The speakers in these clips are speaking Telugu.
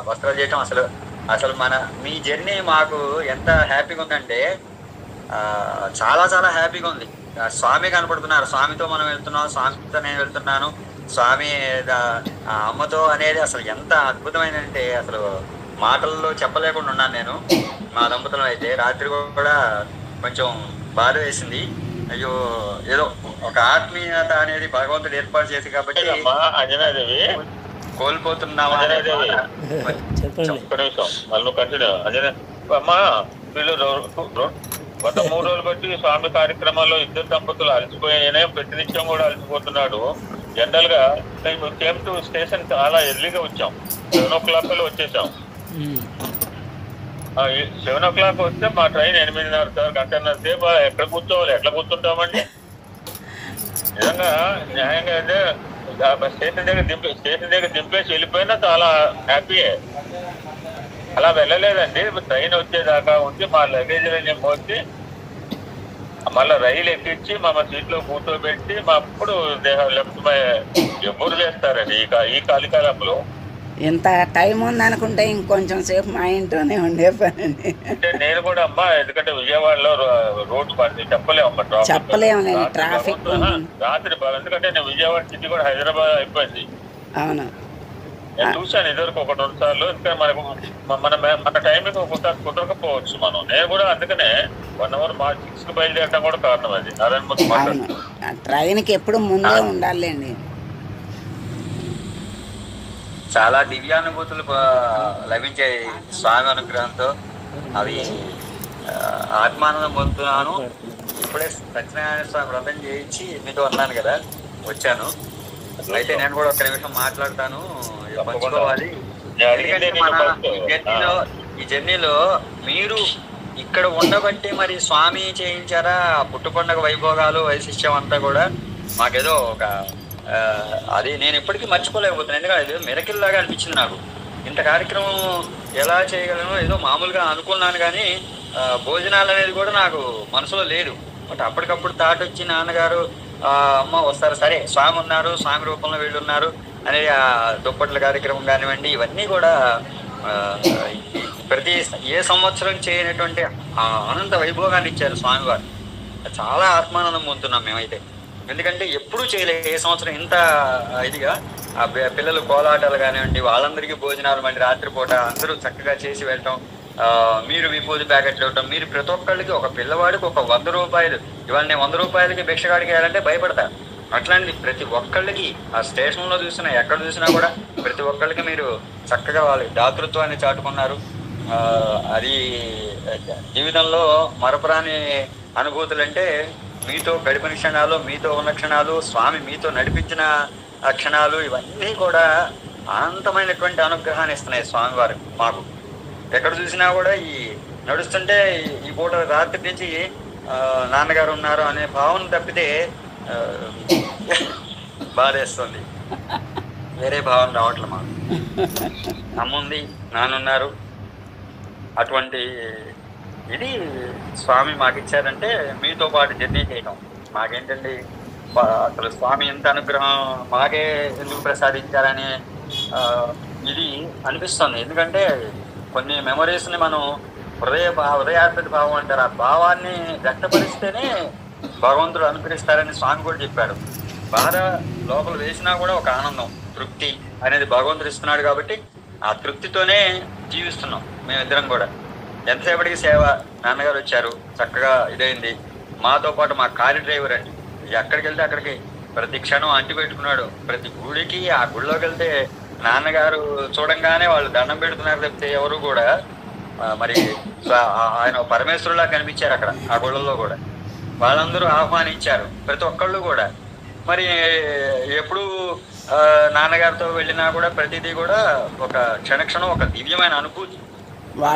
వస్త్రాలు చేయటం అసలు అసలు మీ జర్నీ మాకు ఎంత హ్యాపీగా ఉందంటే చాలా చాలా హ్యాపీగా ఉంది. స్వామి కనపడుతున్నారు, స్వామితో మనం వెళ్తున్నాం, స్వామితో నేను వెళ్తున్నాను, స్వామి అమ్మతో అనేది అసలు ఎంత అద్భుతమైనంటే అసలు మాటల్లో చెప్పలేకుండా ఉన్నాను నేను. మా దంపతులు అయితే రాత్రి కూడా కొంచెం బాధ వేసింది. అయ్యో, ఏదో ఒక ఆత్మీయత అనేది భగవంతుడు ఏర్పాటు చేసి కాబట్టి అంజనాదేవి కోల్పోతున్నామా. అమ్మా వీళ్ళు గత 3 రోజులు బట్టి స్వామి కార్యక్రమాల్లో ఇద్దరు దంపతులు అలసిపోయాయనే ప్రతినిత్యం కూడా అలసిపోతున్నాడు. జనరల్ గా మేము కేమ్ టు స్టేషన్ చాలా ఎర్లీగా వచ్చాం, 7 o'clock వచ్చేసాం. 7 o'clock వస్తే మా ట్రైన్ 8:30 సార్, గంటన్నర సేపు ఎక్కడ కూర్చోవాలి, ఎట్లా కూర్చుంటామండి? నిజంగా న్యాయంగా అయితే స్టేషన్ దగ్గర దింపేసి వెళ్ళిపోయినా చాలా హ్యాపీయే. అలా వెళ్ళలేదండి, ట్రైన్ వచ్చేదాకా ఉంచి మా లగేజ్ మోసి మళ్ళీ రైలు ఎక్కించి మా సీట్లో కూర్చోబెట్టి మా అప్పుడు లెఫ్ట్ ఎవరు చేస్తారండి ఈ కాలికాలంలో. ఇంత టైం ఉందనుకుంటే ఇంకొంచెం సేపు మా ఇంట్లోనే ఉండే పని. అంటే నేను కూడా అమ్మా, ఎందుకంటే విజయవాడలో రోడ్డు పని చెప్పలేము ట్రాఫిక్ రాత్రి. ఎందుకంటే నేను విజయవాడ సిటీ కూడా హైదరాబాద్ అయిపోయింది. అవును, నేను చూశాను ఇదివరకు 1-2 సార్లు. ఇంకా మనకు మన టైంకి ఒకసారి కుదరకపోవచ్చు మనం. నేను కూడా అందుకనే 1 hour మా 6కి బయలుదేరడం కూడా కారణం అది. నారాయణమూర్తి ట్రైన్కి ఎప్పుడు ముందే ఉండాలండి. చాలా దివ్యానుభూతులు లభించాయి స్వామి అనుగ్రహంతో. అవి ఆత్మానందం పొందుతున్నాను. ఇప్పుడే సత్యనారాయణ స్వామి వ్రతం చేయించి మీతో అన్నాను కదా, వచ్చాను. అయితే నేను కూడా ఒక్క నిమిషం మాట్లాడతాను, పంచుకోవాలి. ఎందుకంటే ఈ జర్నీలో మీరు ఇక్కడ ఉండబట్టి మరి స్వామి చేయించారా పుట్టు పండుగ వైభోగాలు వైశిష్యం అంతా కూడా మాకేదో ఒక అది నేను ఇప్పటికీ మర్చిపోలేకపోతున్నాను. ఎందుకంటే ఏదో మిరకిల్ లాగా అనిపించింది నాకు. ఇంత కార్యక్రమం ఎలా చేయగలను ఏదో మామూలుగా అనుకున్నాను, కానీ భోజనాలు అనేది కూడా నాకు మనసులో లేదు. బట్ అప్పటికప్పుడు థాట్ వచ్చి నాన్నగారు అమ్మ వస్తారు, సరే స్వామి ఉన్నారు, స్వామి రూపంలో వీళ్ళు ఉన్నారు అనేది ఆ దుప్పట్ల కార్యక్రమం కానివ్వండి, ఇవన్నీ కూడా ప్రతి ఏ సంవత్సరం చేయనటువంటి అనంత వైభోగాన్ని ఇచ్చారు స్వామివారు. చాలా ఆత్మానందం పొందుతున్నాం మేమైతే. ఎందుకంటే ఎప్పుడూ చేయలేదు ఏ సంవత్సరం ఇంత ఇదిగా. ఆ పిల్లలు కోలాటాలు కానివ్వండి, వాళ్ళందరికీ భోజనాలు మళ్ళీ రాత్రిపూట అందరూ చక్కగా చేసి వెళ్ళటం, మీరు విభూతి ప్యాకెట్లు ఇవ్వటం, మీరు ప్రతి ఒక్కళ్ళకి ఒక పిల్లవాడికి ఒక 100 రూపాయలు. ఇవాళ నేను 100 రూపాయలకి భిక్షగాడికి వేయాలంటే భయపడతా. అట్లాంటి ప్రతి ఒక్కళ్ళకి ఆ స్టేషన్లో చూసినా ఎక్కడ చూసినా కూడా ప్రతి ఒక్కళ్ళకి మీరు చక్కగా వాళ్ళకి దాతృత్వాన్ని చాటుకున్నారు. అది జీవితంలో మరపురాని అనుభూతులు. అంటే మీతో గడిపిన క్షణాలు, మీతో ఉన్న క్షణాలు, స్వామి మీతో నడిపించిన క్షణాలు, ఇవన్నీ కూడా అనంతమైనటువంటి అనుగ్రహాన్ని ఇస్తున్నాయి స్వామివారు మాకు. ఎక్కడ చూసినా కూడా ఈ నడుస్తుంటే ఈ పూట రాత్రి నుంచి నాన్నగారు ఉన్నారు అనే భావన తప్పితే బాధేస్తుంది, వేరే భావన రావట్లేదు మాకు. అమ్ముంది, నాన్నున్నారు, అటువంటి ఇది స్వామి మాకు ఇచ్చారంటే మీతో పాటు జర్నీ చేయడం మాకేంటండి. అసలు స్వామి ఎంత అనుగ్రహం మాకే ఎందుకు ప్రసాదించారని ఇది అనిపిస్తుంది. ఎందుకంటే కొన్ని మెమరీస్ని మనం హృదయాత్మక భావం అంటారు, ఆ భావాన్ని వ్యక్తపరిస్తేనే భగవంతుడు అనుగ్రహిస్తారని స్వామి కూడా చెప్పారు. బాధ లోపల వేసినా కూడా ఒక ఆనందం, తృప్తి అనేది భగవంతుడు ఇస్తున్నాడు. కాబట్టి ఆ తృప్తితోనే జీవిస్తున్నాం మేమిద్దరం కూడా. ఎంతసేపటికి సేవ. నాన్నగారు వచ్చారు, చక్కగా ఇదైంది. మాతో పాటు మా కారు డ్రైవర్ అండి, ఎక్కడికి వెళ్తే అక్కడికి ప్రతి క్షణం అంటి పెట్టుకున్నాడు. ప్రతి గుడికి ఆ గుడిలోకి వెళ్తే నాన్నగారు చూడంగానే వాళ్ళు దండం పెడుతున్నారు తప్పితే ఎవరు కూడా మరి ఆయన పరమేశ్వరులా కనిపించారు అక్కడ ఆ గుళ్ళల్లో కూడా. వాళ్ళందరూ ఆహ్వానించారు ప్రతి ఒక్కళ్ళు కూడా. మరి ఎప్పుడు నాన్నగారితో వెళ్ళినా కూడా ప్రతిదీ కూడా ఒక క్షణక్షణం ఒక దివ్యమైన అనుభూతి,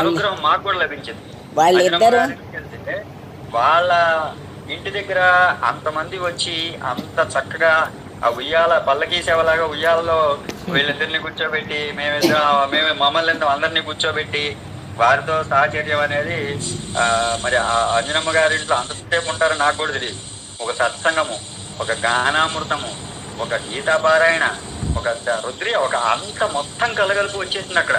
అనుగ్రహం మాకు కూడా లభించింది. వాళ్ళ ఇంటి దగ్గర అంతమంది వచ్చి అంత చక్కగా ఆ ఉయ్యాల పల్లకీ సేవలాగా ఉయ్యాలలో వీళ్ళిద్దరిని కూర్చోబెట్టి మేమే మమ్మల్ని అందరినీ కూర్చోబెట్టి వారితో సాహచర్యం అనేది మరి అంజనమ్మ గారి ఇంట్లో అంతసేపు ఉంటారని నాకు కూడా తెలియదు. ఒక సత్సంగము, ఒక గానామృతము, ఒక గీతాపారాయణ, ఒక రుద్రి ఒక అంత మొత్తం కలగలుపు వచ్చేసింది అక్కడ.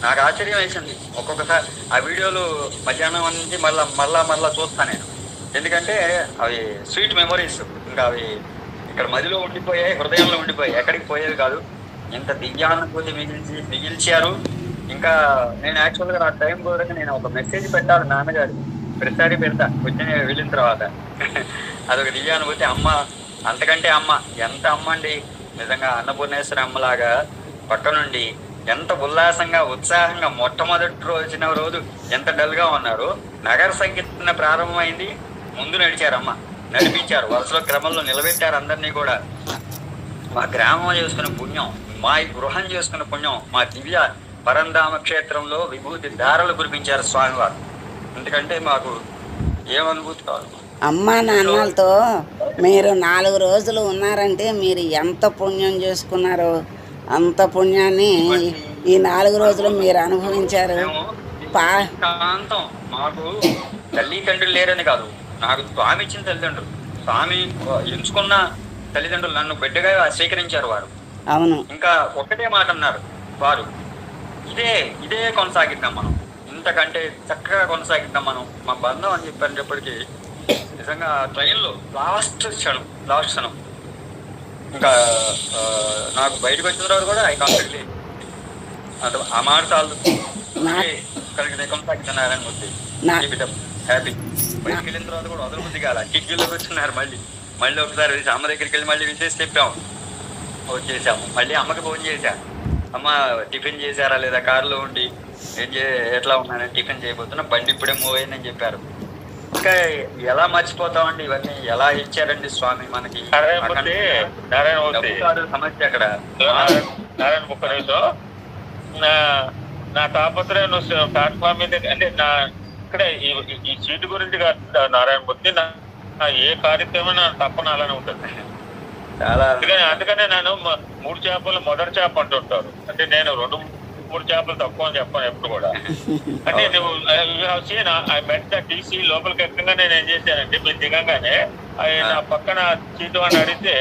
నాకు ఆశ్చర్యం వేసింది. ఒక్కొక్కసారి ఆ వీడియోలు మధ్యాహ్నం నుంచి మళ్ళా చూస్తాను నేను. ఎందుకంటే అవి స్వీట్ మెమరీస్. ఇంకా అవి ఇక్కడ మదిలో ఉండిపోయాయి, హృదయంలో ఉండిపోయాయి, ఎక్కడికి పోయేవి కాదు. ఇంత దివ్యానుభూతి మిగిల్చారు. ఇంకా నేను యాక్చువల్గా నా టైం కుదరక నేను ఒక మెసేజ్ పెట్టాలి నాన్నగారు, ప్రతిసారి పెడతా వచ్చిన వెళ్ళిన తర్వాత. అదొక దివ్యానుభూతి. అమ్మ అంతకంటే అమ్మ ఎంత అమ్మ అండి నిజంగా. అన్నపూర్ణేశ్వరి అమ్మలాగా పక్క నుండి ఎంత ఉల్లాసంగా ఉత్సాహంగా మొట్టమొదటి వచ్చిన రోజు ఎంత డల్గా ఉన్నారు. నగర సంకీర్తన ప్రారంభమైంది, ముందు నడిచారు అమ్మ, నడిపించారు, వరుసలో క్రమంలో నిలబెట్టారు అందరినీ కూడా. మా గ్రామం చేసుకున్న పుణ్యం, మా ఈ గృహం చేసుకున్న పుణ్యం, మా దివ్య పరంధామ క్షేత్రంలో విభూతి ధారలు కురిపించారు స్వామివారు. ఎందుకంటే మాకు ఏమనుభూతి కాదు. అమ్మా నాన్నలతో మీరు 4 రోజులు ఉన్నారంటే మీరు ఎంత పుణ్యం చేసుకున్నారో అంత పుణ్యాన్ని ఈ 4 రోజులు మీరు అనుభవించారు. కాంతం మాకు తల్లి తండ్రులు లేరని కాదు, నాకు స్వామి ఇచ్చిన తల్లిదండ్రులు, స్వామి ఎంచుకున్న తల్లిదండ్రులు నన్ను బిడ్డగా స్వీకరించారు వారు. అవును. ఇంకా ఒకటే మాట అన్నారు వారు, ఇదే కొనసాగిద్దాం మనం, ఇంతకంటే చక్కగా కొనసాగిద్దాం మనం మా బంధం అని చెప్పేటప్పటికీ నిజంగా ట్రైన్లో లాస్ట్ క్షణం ఇంకా నాకు బయటకు వచ్చిన తర్వాత కూడా ఐ కాంటాక్ట్ అంటే ఆ మాట చాలు కొనసాగుతున్నారని బుద్ధి హ్యాపీ. బయటకు వెళ్ళిన తర్వాత కూడా వదల బుద్ధి కాల, కిడ్నీలోకి వచ్చినారు. మళ్ళీ ఒకసారి అమ్మ దగ్గరికి వెళ్ళి మళ్ళీ విశేష చెప్పాము, వచ్చేసాము. మళ్ళీ అమ్మకి ఫోన్ చేశా, అమ్మ టిఫిన్ చేశారా లేదా, కారులో ఉండి ఎట్లా ఉన్నానని, టిఫిన్ చేయబోతున్నా, బండి ఇప్పుడే మూవ్ అయిందని చెప్పారు. ఇంకా ఎలా మర్చిపోతామండి ఇవన్నీ, ఎలా ఇచ్చారండి స్వామి మనకి. సమస్య అక్కడ నారాయణ ఒక్క నిమిషం, నా తాపత్రయం నువ్వు ప్లాట్ఫామ్ మీద అంటే నా ఇక్కడ ఈ సీటు గురించి కాదు నారాయణ మూర్తి, నా ఏ కార్యక్రమం నా తప్పన అలానే ఉంటుంది. అందుకనే నేను 3 చేపలు మొదటి చేప అంటుంటారు. అంటే నేను 2-3 చేపలు తక్కువ అని చెప్పాను ఎప్పుడు కూడా. అంటే నువ్వు మెట్ టీసీ లోపలికి ఎక్కగా నేను ఏం చేశానంటే, మీరు దిగంగానే నా పక్కన సీటు అని అడిగితే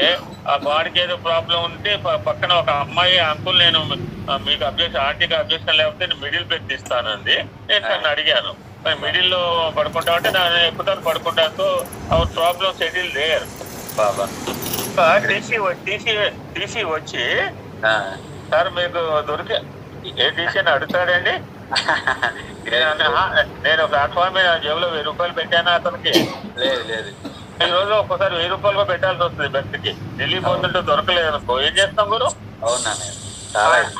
ఆ బాడీకి ఏదో ప్రాబ్లం ఉంటే పక్కన ఒక అమ్మాయి అంకుల్ నేను మీకు ఆంటీకి అబ్జెక్షన్ లేకపోతే మిడిల్ పెట్టి ఇస్తానండి. నేను తను అడిగాను, మిడిల్లో పడుకుంటామంటే నేను ఎక్కుతాను పడుకుంటాను. అవర్ ప్రాబ్లం సెటిల్ దేర్ బాబా. టీసీ వచ్చి సార్ మీకు దొరికే ఏ టీసీ అని అడుగుతాడండి. నేను ప్లాట్ఫామ్ మీద జేబులో 1000 రూపాయలు పెట్టాను అతనికి. లేదు ఈ రోజు ఒక్కసారి 1000 రూపాయలు పెట్టాల్సి వస్తుంది బస్సుకి. ఢిల్లీ పోతుంటే దొరకలేదు అనుకో, ఏం చేస్తాం గురు. అవునా,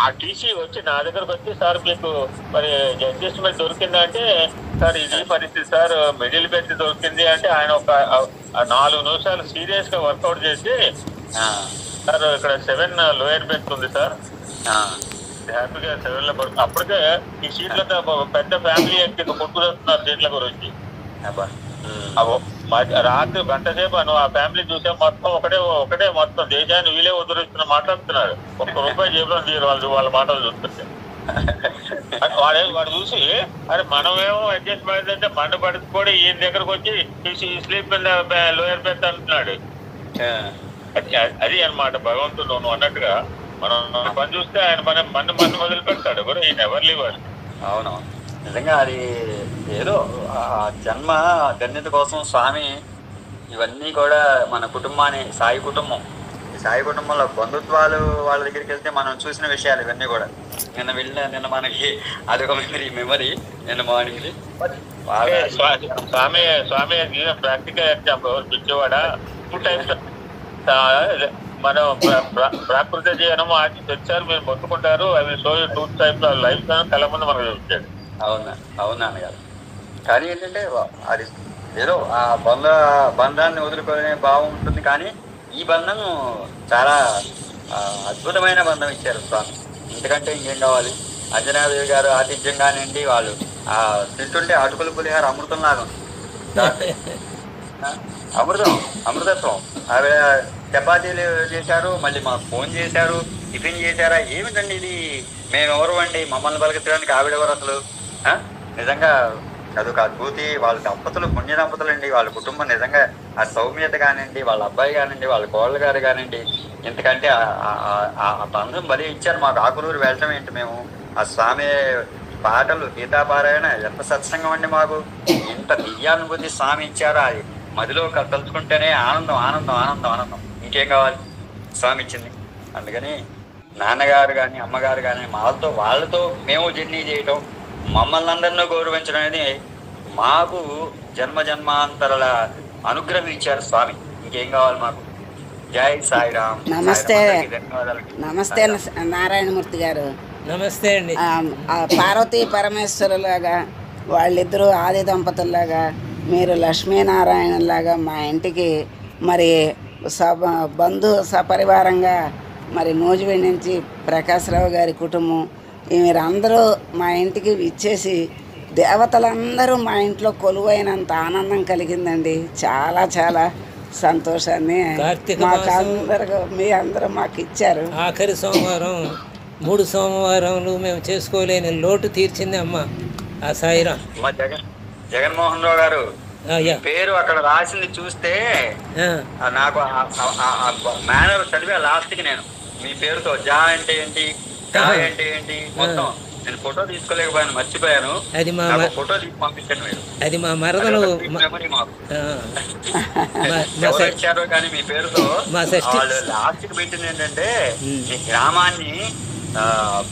ఆ టీసీ వచ్చి నా దగ్గరకు వచ్చి, సార్ మీకు మరి అడ్జస్ట్మెంట్ దొరికిందంటే, సార్ ఇది పరిస్థితి సార్, మిడిల్ బెడ్ దొరికింది అంటే ఆయన ఒక 4 నిమిషాలు సీరియస్ గా వర్కౌట్ చేసి, సార్ ఇక్కడ 7 లోయర్ బెడ్ ఉంది సార్, హ్యాపీగా 7లో పడుతుంది. అప్పటికే ఈ సీట్లతో పెద్ద ఫ్యామిలీ ఎక్కి కొట్టుకుతున్నారు సీట్ల గురించి. రాత్రి గంట సేపు ఆ ఫ్యామిలీ చూసే మొత్తం ఒకటే మొత్తం దేశాన్ని వీలే ఉద్ధరిస్తున్న మాట్లాడుతున్నాడు. ₹1 జేబులో తీరు వాళ్ళ మాటలు చూస్తుంటే. వాడు చూసి అరే మనమేమో అడ్జస్ట్మెంట్ అంటే మండ పడుకోడి ఈయన దగ్గరకు వచ్చి స్లీప్ లోయర్ బెడ్ అంటున్నాడు. అది అన్నమాట భగవంతుడు నువ్వు అన్నట్టుగా. మనం పని చూస్తే ఆయన మన మొదలు పెడతాడు కూడా, ఈయన ఎవరు లేవాడు. అవునవును, నిజంగా అది ఏదో జన్మ ధన్యత కోసం స్వామి ఇవన్నీ కూడా మన కుటుంబాన్ని, సాయి కుటుంబం, ఈ సాయి కుటుంబంలో బంధుత్వాలు వాళ్ళ దగ్గరికి వెళ్తే మనం చూసిన విషయాలు ఇవన్నీ కూడా. నిన్న మనకి అదొక మెమరీ నిన్న మార్నింగ్. స్వామి ప్రాక్టికల్ ఎగ్జాంపుల్ పిచ్చివాడ 2 టైమ్స్ మనం ప్రాకృత జీవనం ఆచి తెచ్చారు, మీరు మొత్తుకుంటారు, అవి సో 2 టైప్స్ లైఫ్ కళ్ళ ముందు మనకు చూపించాడు. అవునా గారు. కానీ ఏంటంటే అది ఏదో ఆ బంధాన్ని వదులుకునే భావం ఉంటుంది, కానీ ఈ బంధం చాలా అద్భుతమైన బంధం ఇచ్చారు స్వామి. ఇంతకంటే ఇంకేం కావాలి. అంజనాదేవి గారు ఆతిథ్యంగా నిండి వాళ్ళు తింటుంటే అటుకులు పులిహార అమృతం లాగా అమృతత్వం. ఆవిడ చపాతీలు చేశారు, మళ్ళీ మాకు ఫోన్ చేశారు, టిఫిన్ చేశారా, ఏమిటండి ఇది, మేమెవరు అండి మమ్మల్ని పలకరించడానికి, ఆవిడెవరు అసలు. నిజంగా అదొక అద్భుతి. వాళ్ళ దంపతులు పుణ్య దంపతులు అండి. వాళ్ళ కుటుంబం నిజంగా ఆ సౌమ్యత కానివ్వండి, వాళ్ళ అబ్బాయి కానివ్వండి, వాళ్ళ కోళ్ళ గారు కానివ్వండి, ఎందుకంటే ఆ బంధం బలి ఇచ్చారు మాకు. ఆకునూరు వెళ్ళటం ఏంటి మేము, ఆ స్వామి పాటలు, గీతాపారాయణ ఎంత సత్సంగం అండి మాకు. ఇంత దివ్యానుభూతి స్వామి ఇచ్చారు. అది మదిలో తలుచుకుంటేనే ఆనందం ఆనందం ఆనందం ఆనందం. ఇంకేం కావాలి, స్వామి ఇచ్చింది. అందుకని నాన్నగారు కానీ అమ్మగారు కానీ వాళ్ళతో మేము జర్నీ చేయటం, మమ్మల్ని అందరినీ గౌరవించడం అనేది మాకు జన్మ జన్మాంతరాల అనుగ్రహం ఇచ్చారు స్వామి. ఇంకేం కావాలి మాకు. జై సాయిరామ్. నమస్తే. ధన్యవాదాలు. నమస్తే నారాయణమూర్తి గారు. నమస్తే అండి. పార్వతీ పరమేశ్వరులాగా వాళ్ళిద్దరూ ఆది దంపతుల్లాగా మీరు లక్ష్మీనారాయణలాగా మా ఇంటికి మరి బంధు సపరివారంగా మరి నూజివీడి నుంచి ప్రకాశ్రావు గారి కుటుంబం మీరందరూ మా ఇంటికి ఇచ్చేసి దేవతలందరూ మా ఇంట్లో కొలువైనంత ఆనందం కలిగిందండి. చాలా చాలా సంతోషాన్ని మాకు అందరూ మీ అందరూ మాకు ఇచ్చారు. ఆఖరి సోమవారం 3 సోమవారాలు మేము చేసుకోలేని లోటు తీర్చింది అమ్మ ఆ సాయిరాం. జగన్మోహన్ రావు గారు పేరు అక్కడ రాసింది చూస్తే నాకు మేనర్ చదివా లాస్ట్ కి. నేను మీ పేరుతో జా అంటే ఏంటి, గా అంటే ఏంటి మొత్తం నేను ఫోటో తీసుకోలేకపోయాను, మర్చిపోయాను. అది మా ఫోటో తీసి పంపించండి మీరు. అది మా మరదలు ఇచ్చారు. కానీ మీ పేరుతో వాళ్ళు లాస్ట్ కి పెట్టింది ఏంటంటే ఈ గ్రామాన్ని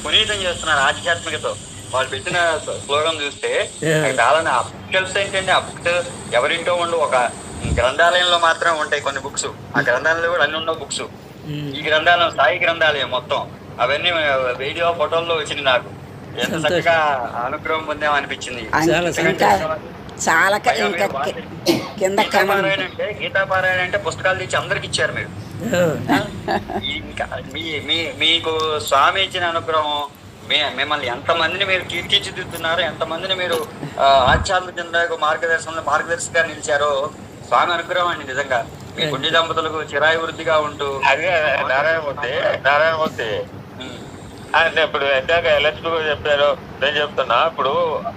పునీతం చేస్తున్నారు ఆధ్యాత్మికతో. వాళ్ళు పెట్టిన స్లోగన్ చూస్తే చాలా ఆ బుక్స్ ఏంటంటే, ఆ బుక్స్ ఎవరింటో ఉండు, ఒక గ్రంథాలయంలో మాత్రమే ఉంటాయి కొన్ని బుక్స్. ఆ గ్రంథాలయంలో కూడా అన్ని ఉండవు బుక్స్. ఈ గ్రంథాలయం సాయి గ్రంథాలయం మొత్తం అవన్నీ వీడియో ఫోటోల్లో వచ్చింది. నాకు ఎంత చక్కగా అనుగ్రహం పొందాం అనిపించింది. చాలా గీతాపారాయణ అంటే పుస్తకాలు తెచ్చి అందరికి ఇచ్చారు మీరు. ఇంకా మీకు స్వామి ఇచ్చిన అనుగ్రహం, మిమ్మల్ని ఎంతమందిని మీరు కీర్తించుతున్నారు, ఎంతమందిని మీరు ఆధ్యాత్మిక మార్గదర్శకంగా నిలిచారో స్వామి అనుగ్రహం అండి. నిజంగా మీ పుణ్య దంపతులకు చిరాయి వృద్ధిగా ఉంటూ. అదే నారాయణమూర్తి అంటే ఇప్పుడు ఎందాక ఎల్ఎస్పీ కూడా చెప్పారు, నేను చెప్తున్నా. ఇప్పుడు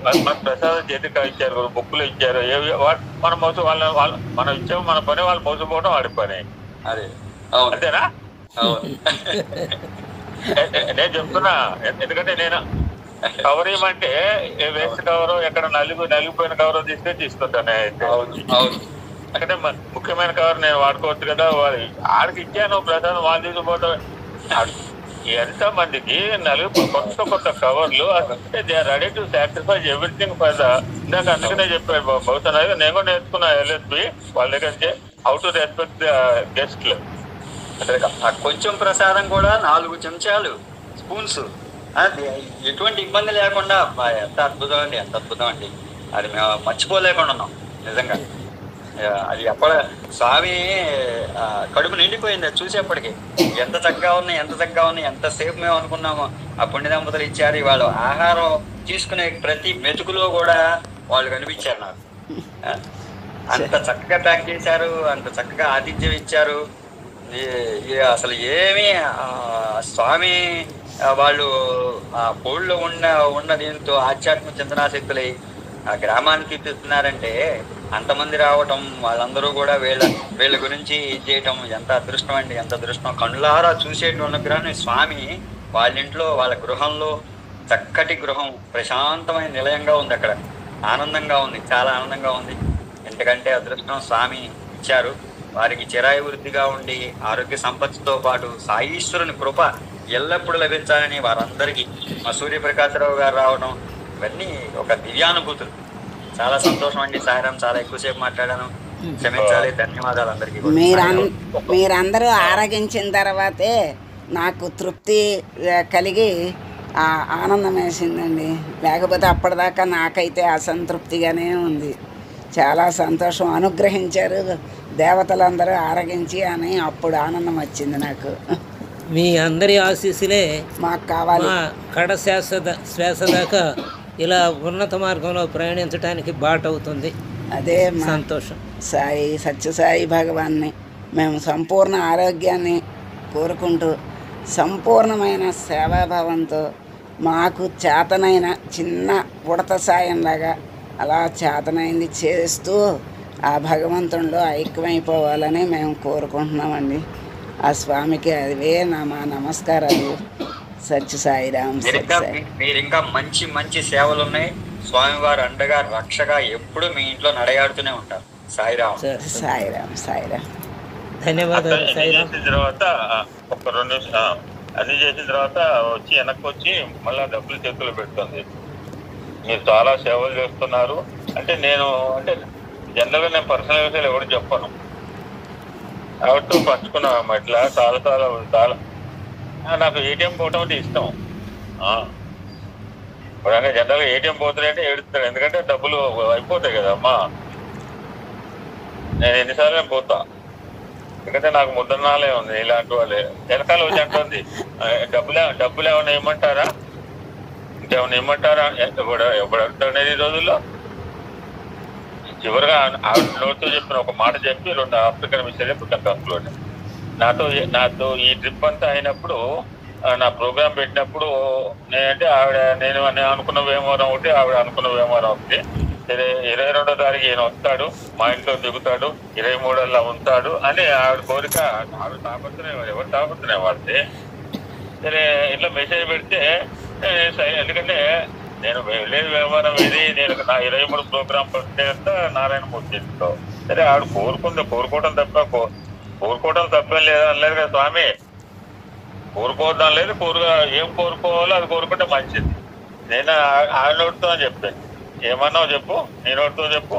మన ప్రసాదం చేతికి ఇచ్చారు, బుక్కులు ఇచ్చారు, మన మోసు మనం ఇచ్చాము, మన పని వాళ్ళు మోసపోవడం వాడి పని. అదే అంతేనా? నేను చెప్తున్నా. ఎందుకంటే నేను కవర్ ఇవ్వమంటే వేస్ట్ కవర్, ఎక్కడ నలిగిపోయిన కవర్ తీసుకుంటాను. అంటే ముఖ్యమైన కవర్ నేను వాడుకోవచ్చు కదా. ఆడికి ఇచ్చాను ప్రసాదం, వాళ్ళు తీసుకుపోవడం. ఎంత మందికి కొత్త కవర్లు they are ready to sacrifice everything for the. ఇందాక అందుకనే చెప్పాడు బహుశా నేను కూడా నేర్చుకున్నా ఎల్ఎస్పి వాళ్ళ దగ్గర నుంచి హౌ టు రెస్పెక్ట్ ద గెస్ట్లు. కొంచెం ప్రసాదం కూడా 4 చెంచాలు స్పూన్స్, ఎటువంటి ఇబ్బంది లేకుండా. ఎంత అద్భుతం అండి, ఎంత అద్భుతం అండి. అది మేము మర్చిపోలేకుండా ఉన్నాం నిజంగా. అది స్వామి కడుపు నిండిపోయింది అది చూసేప్పటికి. ఎంత చక్కగా ఉన్నాయి, ఎంత చక్కగా ఉన్నాయి. ఎంతసేపు మేము అనుకున్నాము ఆ పుణ్య దంపతులు ఇచ్చారు. వాళ్ళు ఆహారం తీసుకునే ప్రతి మెతుకులో కూడా వాళ్ళు కనిపించారు నాకు. అంత చక్కగా ప్యాక్ చేశారు, అంత చక్కగా ఆతిథ్యం ఇచ్చారు. అసలు ఏమి స్వామి వాళ్ళు ఆ పోళ్ళలో ఉన్న దీంతో ఆధ్యాత్మిక చింతనాశక్తులై ఆ గ్రామానికి తీస్తున్నారంటే, అంతమంది రావటం, వాళ్ళందరూ కూడా వీళ్ళ గురించి చేయటం ఎంత అదృష్టం అండి, ఎంత అదృష్టం. కళ్ళారా చూసేటువంటి అనుగ్రహాన్ని స్వామి వాళ్ళ ఇంట్లో, వాళ్ళ గృహంలో, చక్కటి గృహం, ప్రశాంతమైన నిలయంగా ఉంది. అక్కడ ఆనందంగా ఉంది, చాలా ఆనందంగా ఉంది. ఎందుకంటే అదృష్టం స్వామి ఇచ్చారు. వారికి చిరాయి వృద్ధిగా ఉండి ఆరోగ్య సంపత్తితో పాటు సాయీశ్వరుని కృప ఎల్లప్పుడూ లభించాలని వారందరికీ మా సూర్యప్రకాశరావు గారు రావడం ఇవన్నీ ఒక దివ్యానుభూతులు. చాలా సంతోషం అండి. సాయిరాం, చాలా ఎక్కువసేపు మాట్లాడాను, క్షమించాలి. ధన్యవాదాలు అందరికీ. మీరందరూ ఆరగించిన తర్వాతే నాకు తృప్తి కలిగి ఆనందం వేసిందండి. లేకపోతే అప్పటిదాకా నాకైతే అసంతృప్తిగానే ఉంది. చాలా సంతోషం. అనుగ్రహించారు దేవతలందరూ ఆరగించి అని అప్పుడు ఆనందం వచ్చింది నాకు. మీ అందరి ఆశీస్సులే మాకు కావాలి. కడ శ్వాస దాకా ఇలా ఉన్నత మార్గంలో ప్రయాణించడానికి బాటవుతుంది. అదే సంతోషం. సాయి సత్యసాయి భగవాన్ని మేము సంపూర్ణ ఆరోగ్యాన్ని కోరుకుంటూ సంపూర్ణమైన సేవాభావంతో మాకు చేతనైన చిన్న ఉడత సాయంలాగా అలా చేతనైంది చేస్తూ ఆ భగవంతునిలో ఐక్యమైపోవాలని మేము కోరుకుంటున్నామండి. ఆ స్వామికి అవే మా నమస్కారాలు. సత్య సాయిరామ్. మీరు ఇంకా మంచి మంచి సేవలు ఉన్నాయి. స్వామివారు అండగా రక్షగా ఎప్పుడు మీ ఇంట్లో నడయాడుతూనే ఉంటారు. సాయిరామ్. సాయిరామ్. సాయిరామ్. ధన్యవాదాలు సాయిరామ్. చేసిన తర్వాత ఒక 2 నిమిషాలు అన్ని చేసిన తర్వాత వచ్చి వెనక్కి వచ్చి మళ్ళా డబ్బులు చేతులు పెడుతుంది. మీరు చాలా సేవలు చేస్తున్నారు అంటే జనరల్గా నేను పర్సనల్ విషయాలు ఎవరు చెప్పను కాబట్టి పంచుకున్నాం. ఇట్లా చాలా చాలా చాలా నాకు ఏటీఎం పోవటం అంటే ఇష్టం. ఇప్పుడు జనరల్గా ఏటీఎం పోతున్నాయంటే ఏడుస్తాడు, ఎందుకంటే డబ్బులు అయిపోతాయి కదా అమ్మా. నేను ఎన్నిసార్లు పోతా, ఎందుకంటే నాకు ముద్దనాలే ఉంది. ఇలాంటి వాళ్ళే వెనకాల వచ్చి అంటుంది, డబ్బులు ఏమైనా ఇమ్మంటారా, ఇంకేమైనా ఇమ్మంటారా, ఎప్పుడు అంటున్నది ఈ రోజుల్లో. చివరిగా ఆవిడ నోటితో చెప్పిన ఒక మాట చెప్పి 2 ఆఫ్రికన్ విషయాలు చెప్పి కంక్లూడ్. నాతో ఈ ట్రిప్ అంతా అయినప్పుడు, నా ప్రోగ్రామ్ పెట్టినప్పుడు నేను అనుకున్న వ్యవహారం ఒకటి, ఆవిడ అనుకున్న వ్యవహారం ఒకటి. 22వ తారీఖు ఈయన వస్తాడు, మా ఇంట్లో దిగుతాడు, 23 ఉంటాడు అని ఆవిడ కోరిక. ఆవిడ తాపత్రయం, ఎవరు తాపత్రయం వాడితే సరే ఇట్లా మెసేజ్ పెడితే, ఎందుకంటే నేను వెళ్ళేది వ్యవహారం ఇది, నేను నా 23 ప్రోగ్రామ్ పడితే అంతా నారాయణమూర్తి ఇంట్లో. సరే ఆవిడ కోరుకోవడం తప్పేం లేదా అనలేదు కదా స్వామి. కోరుకోవద్దాం లేదు, ఏం కోరుకోవాలో అది కోరుకుంటే మంచిది. నేను ఆవిడ నోటితో అని చెప్పాను. ఏమన్నావు చెప్పు, నీ నోటితో చెప్పు.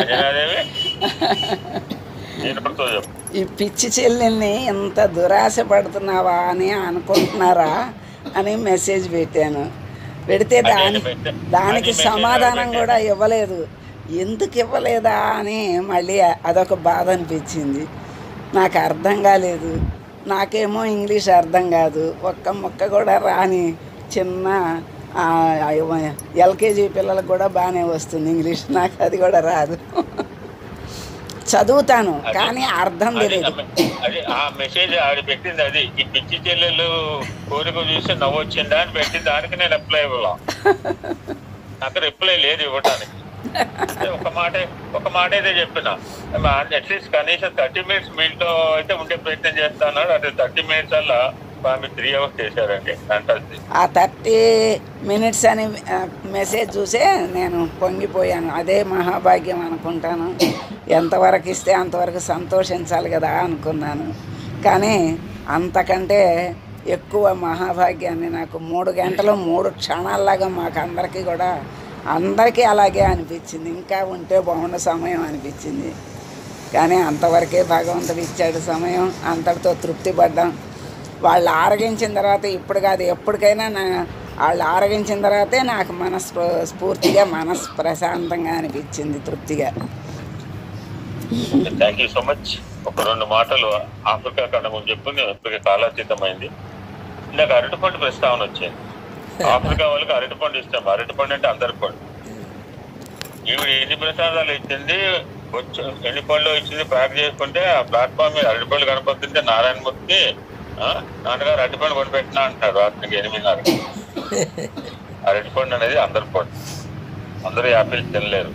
అంజనాదేవి నీ నోటితో చెప్పు. ఈ పిచ్చి చెల్లెల్ని ఎంత దురాశ పడుతున్నావా అని అనుకుంటున్నారా అని మెసేజ్ పెట్టాను. పెడితే దానికి సమాధానం కూడా ఇవ్వలేదు. ఎందుకు ఇవ్వలేదా అని మళ్ళీ అదొక బాధ అనిపించింది. నాకు అర్థం కాలేదు. నాకేమో ఇంగ్లీష్ అర్థం కాదు, ఒక్క ముక్క కూడా రాని చిన్న ఎల్కేజీ పిల్లలకు కూడా బాగానే వస్తుంది ఇంగ్లీష్, నాకు అది కూడా రాదు. చదువుతాను కానీ అర్థం తెలియదు. అది ఆ మెసేజ్ ఆవిడ పెట్టింది. అది ఈ పిచ్చి చెల్లెలు కోరిక చూసి నవ్వొచ్చిందా అని పెట్టింది. దానికి నేను రిప్లై ఇవ్వాల, నాకు రిప్లై లేదు ఇవ్వటానికి. ఒక మాట అయితే చెప్పిన, అట్లీస్ట్ కనీసం 30 minutes మీ ఇంట్లో అయితే ఉండే ప్రయత్నం చేస్తాను. అదే 30 minutes అలా ఆమె 3 hours చేశారండి. ఆ 30 minutes అని మెసేజ్ చూసే నేను పొంగిపోయాను. అదే మహాభాగ్యం అనుకుంటాను. ఎంతవరకు ఇస్తే అంతవరకు సంతోషించాలి కదా అనుకున్నాను. కానీ అంతకంటే ఎక్కువ మహాభాగ్యాన్ని నాకు 3 గంటలు 3 క్షణాల్లాగా మాకు అందరికీ అలాగే అనిపించింది. ఇంకా ఉంటే బాగుండే సమయం అనిపించింది. కానీ అంతవరకే భగవంతుడు ఇచ్చాడు సమయం. అంతటితో తృప్తి పడ్డాం. వాళ్ళు ఆరగించిన తర్వాత, ఇప్పుడు కాదు ఎప్పటికైనా వాళ్ళు ఆరగించిన తర్వాతే నాకు స్ఫూర్తిగా ప్రశాంతంగా అనిపించింది, తృప్తిగా. Thank you so much. ఒక 2 మాటలు ఆఫ్రికా ఖండం చెప్పు. నేను ఇప్పటికే కాలాతీతమైంది. ఇందాక అరటిపండు ప్రస్తావన వచ్చింది. ఆఫ్రికా వాళ్ళకి అరటిపండు ఇస్తాం. అరటిపండు అంటే అందరి పండు. ఈవిడ ఎన్ని ప్రసాదాలు ఇచ్చింది, ఎన్ని పళ్ళు ఇచ్చింది ప్యాక్ చేసుకుంటే ఆ ప్లాట్ఫామ్ మీద అరటిపళ్ళు కనపడుతుంటే నారాయణమూర్తి నాన్నగారు అరటిపండు కొనిపెట్టినా అంటాడు రాత్రికి 8:30. అరటిపండు అనేది అందరి పండు, అందరూ యాపిల్ తినలేరు.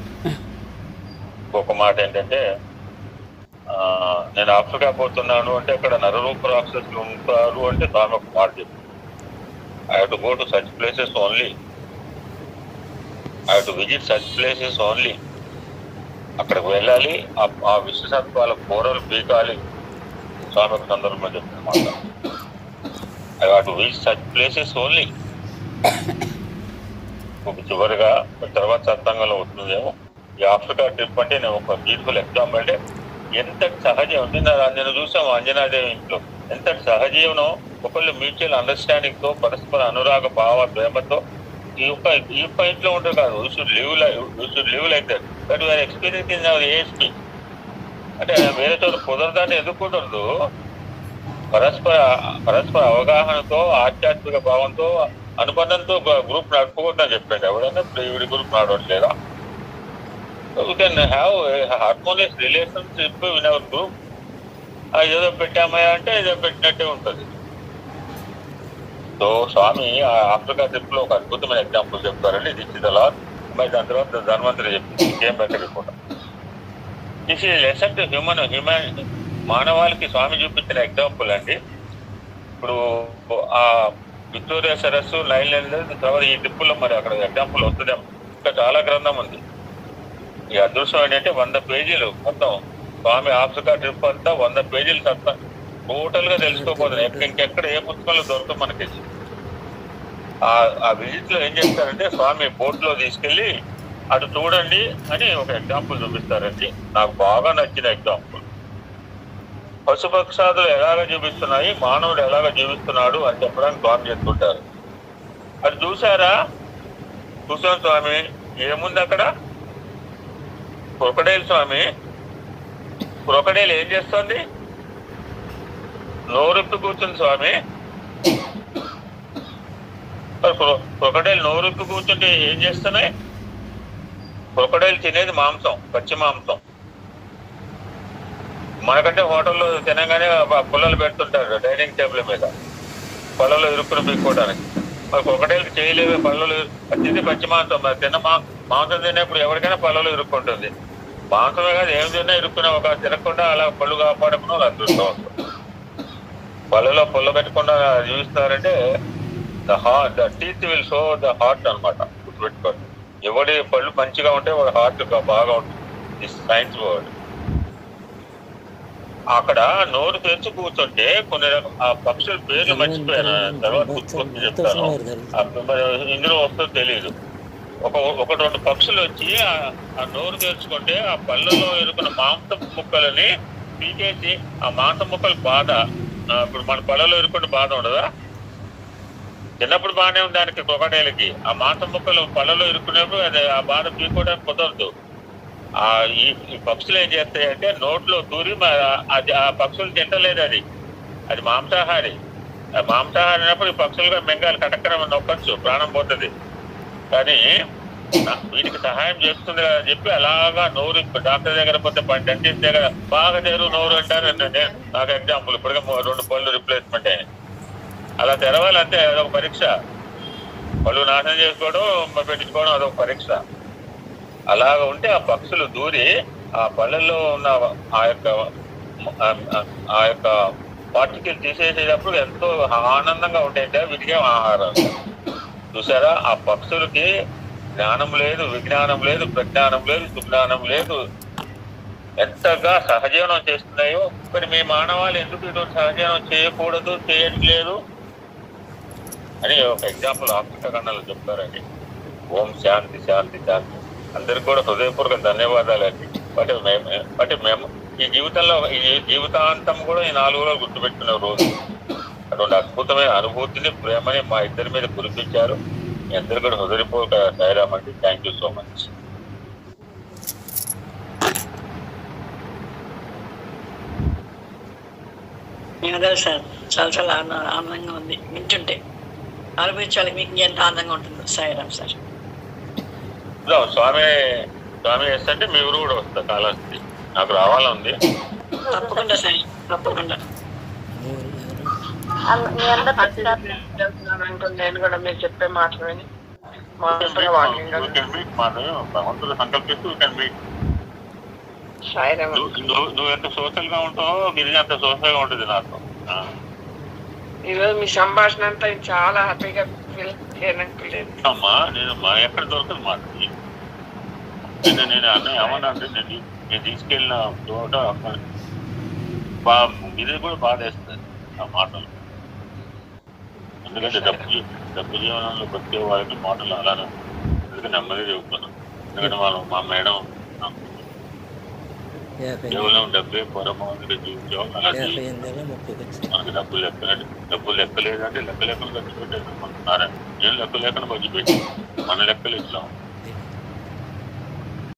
ఒక మాట ఏంటంటే, నేను ఆఫ్రికా పోతున్నాను అంటే అక్కడ నరరూప రాక్షసులు ఉంటారు అంటే స్వామి ఒక మాట చెప్పి, I have to go to such places only. I have to visit such places only. అక్కడికి వెళ్ళాలి, ఆ విశ్వసత్వాల కూరలు పీకాలి. స్వామి ఒక సందర్భంలో చెప్పిన మాట, I have to visit such places only. ఒక చివరిగా తర్వాత సత్సంగంలో వస్తుందేమో. ఈ ఆఫ్రికా ట్రిప్ అంటే నేను ఒక బ్యూటిఫుల్ ఎగ్జాంపుల్. అంటే ఎంత సహజీవం, నేను చూసాము అంజనాదేవి ఇంట్లో ఎంత సహజీవనం. ఒకళ్ళు మ్యూచువల్ అండర్స్టాండింగ్ తో, పరస్పర అనురాగ భావ ప్రేమతో ఈ యొక్క ఇంట్లో ఉంటారు కాదు. You should live like that. But we are experiencing our ASP. అంటే వేరే చోట కుదరదాన్ని ఎందుకు కుదరదు? పరస్పర అవగాహనతో, ఆధ్యాత్మిక భావంతో, అనుబంధంతో గ్రూప్ నడుపుకోవద్దని చెప్పండి. ఎవరైనా ఈవిడి group నడవట్లేదా? We can have a harmonious relationship in our group. ఏదో పెట్టామయ్యా అంటే ఏదో పెట్టినట్టే ఉంటుంది. సో స్వామి ఆఫ్రికా ట్రిప్ లో ఒక అద్భుతమైన ఎగ్జాంపుల్ చెప్తారండి. దిస్ ఇస్ ద లాస్ట్ మరి దాని తర్వాత ధన్వంతరి చెప్పింది ఇంకేం పెట్టకపోవడం. This is lesson to human మానవాళికి స్వామి చూపించిన ఎగ్జాంపుల్ అండి. ఇప్పుడు ఆ విక్టోరియా సరస్సు లైన్ తర్వాత ఈ ట్రిప్పుల్లో మరి అక్కడ ఎగ్జాంపుల్ వస్తుంది. ఇంకా చాలా గ్రంథం ఉంది. ఈ అదృష్టం ఏంటంటే 100 పేజీలు మొత్తం స్వామి ఆఫ్రికా ట్రిప్ అంతా 100 పేజీలు సత్తా టోటల్ గా తెలుసుకోపోతుంది. ఇంకెక్కడ ఏ పుస్తకంలో దొరుకుతుంది మనకి. ఆ విజిట్ లో ఏం చేస్తారంటే స్వామి బోట్ లో తీసుకెళ్లి అటు చూడండి అని ఒక ఎగ్జాంపుల్ చూపిస్తారండి. నాకు బాగా నచ్చిన ఎగ్జాంపుల్. పశుపక్షాదులు ఎలాగ జీవిస్తున్నాయి, మానవుడు ఎలాగ జీవిస్తున్నాడు అని చెప్పడానికి స్వామి చెప్తుంటారు. అది చూసారా? చూసాను స్వామి. ఏముంది అక్కడ? క్రొకడైల్ స్వామి. క్రొకడైల్ ఏం చేస్తుంది? నోరెప్పి కూర్చుంది స్వామి. క్రొకడైల్ నోరెప్పి కూర్చుంటే ఏం చేస్తున్నాయి? క్రొకడైల్ తినేది మాంసం, పచ్చి మాంసం. మనకంటే హోటల్లో తినగానే పుల్లలు పెడుతుంటారు డైనింగ్ టేబుల్ మీద, పళ్ళలో ఇరుక్కుని పీక్కోవడానికి. మరి క్రొకడైల్కి చేయలేవే పళ్ళలో. తింది పచ్చి మాంసం. మరి మాంసం తినేప్పుడు ఎవరికైనా పళ్ళలో ఇరుక్కుంటుంది. మాంసమే కాదు ఏం తిన్నా ఇరుక్కునే ఒక తినకుండా అలా పళ్ళు కాపాడుకున్న అదృష్టం. పళ్ళలో పుల్ల పెట్టకుండా జీవిస్తున్నారంటే the teeth will show the heart అనమాట. గుర్తుపెట్టుకోండి. ఎవడి పళ్ళు మంచిగా ఉంటే వాడి హార్ట్ బాగా ఉంటుంది. This science word. అక్కడ నోరు తెరిచి కూర్చుంటే కొన్ని ఆ పక్షుల పేర్లు మర్చిపోయాను, తర్వాత గుర్తుకొచ్చి చెప్తాను. ఇందులో వస్తుందో తెలియదు. ఒక 2 పక్షులు వచ్చి ఆ నోరు తెరుచుకుంటే ఆ పళ్ళలో ఇరుకున్న మాంసం ముక్కలని పీకేసి ఆ మాంసం ముక్కలు బాధ. ఇప్పుడు మన పళ్ళలో ఇరుక్కున్న బాధ ఉండదా? చిన్నప్పుడు బాగానే ఉంది దానికి క్రొకడైల్కి. ఆ మాంసం ముక్కలు పళ్ళలో ఇరుక్కునేప్పుడు అది ఆ బాధ పీకోవడానికి కుదరదు. ఈ పక్షులు ఏం చేస్తాయంటే నోట్లో దూరి అది ఆ పక్షులు తింటలేదు. అది మాంసాహారి. మాంసాహారి అయినప్పుడు ఈ పక్షులుగా మెంగాలు కటక్కన నొక్కచ్చు, ప్రాణం పోతుంది. కానీ వీటికి సహాయం చేస్తుంది కదా అని చెప్పి అలాగా నోరు డాక్టర్ దగ్గర పోతే డెంటిస్ట్ దగ్గర బాగా తెరు నోరు అంటారు. నాకు ఎగ్జాంపుల్ ఇప్పటికే 2 పళ్ళు రిప్లేస్మెంట్ అయినాయి. అలా తెరవాలంటే అదొక పరీక్ష. పళ్ళు నాశనం చేసుకోవడం పెట్టించుకోవడం అదొక పరీక్ష. అలాగ ఉంటే ఆ పక్షులు దూరి ఆ పళ్ళల్లో ఉన్న ఆ యొక్క పార్టికల్ తీసేసేటప్పుడు ఎంతో ఆనందంగా ఉంటాయంటే వీటికే ఆహారం. చూసారా? ఆ పక్షులకి జ్ఞానం లేదు, విజ్ఞానం లేదు, ప్రజ్ఞానం లేదు, సుజ్ఞానం లేదు. ఎంతగా సహజీవనం చేస్తున్నాయో. మరి మీ మానవాళి ఎందుకు ఇటువంటి సహజీవనం చేయకూడదు, చేయట్లేదు అని ఒక ఎగ్జాంపుల్ ఆఫ్రికా ఖండంలో చెప్తారండి. ఓం శాంతి శాంతి శాంతి. అందరికి కూడా హృదయపూర్వక ధన్యవాదాలండి. బట్ మేము ఈ జీవితంలో ఈ జీవితాంతం కూడా ఈ 4 రోజులు గుర్తుపెట్టుకునే రోజు. అటువంటి అద్భుతమైన అనుభూతిని, ప్రేమని మా ఇద్దరి మీద కురిపించారు. మీ అందరు కూడా హృదయపూర్వక సాయిరామ్ అండి. Thank you so much. అదే సార్, చాలా చాలా ఆనందంగా ఉంది వింటుంటే. అనుభవించాలి. మీకు ఎంత ఆనందంగా ఉంటుందో. సాయిరామ్ సార్. స్వామి వేస్తుంటే మీ ఊరు కూడా వస్తా. కాళహస్తి నాకు రావాలంది. తప్పకుండా సార్, తప్పకుండా. నేను కూడా మీరు చెప్పే మాటలని భగవంతుడు సంకల్పిస్తూ నువ్వు ఎంత సోషల్ గా ఉంటావో గిరిజ అంత సోషల్ గా ఉంటుంది నాతో. ఈరోజు మీ సంభాషణ అంతా చాలా హ్యాపీగా ఫీల్ అమ్మా. నేను ఎక్కడ దొరకదు మాట. నేను అన్న ఏమన్నా అంటే నేను తీసుకెళ్ళిన చోట ఇది కూడా బాధేస్తుంది ఆ మాటలు. ఎందుకంటే డబ్బు జీవనంలో బతికే వాళ్ళకి మాటలు అలానే అందుకే నెమ్మదిగా చెబుతున్నాను. ఎందుకంటే మా మేడం కేవలం డబ్బే పరమావధిగా జీవించాం. అలా మనకి డబ్బులు లెక్కలేదంటే లెక్క లెక్కలు ఖర్చు పెట్టేది అనుకుంటున్నారని. నేను లెక్క లేకుండా ఖర్చు పెట్టి మన లెక్కలు ఇట్లా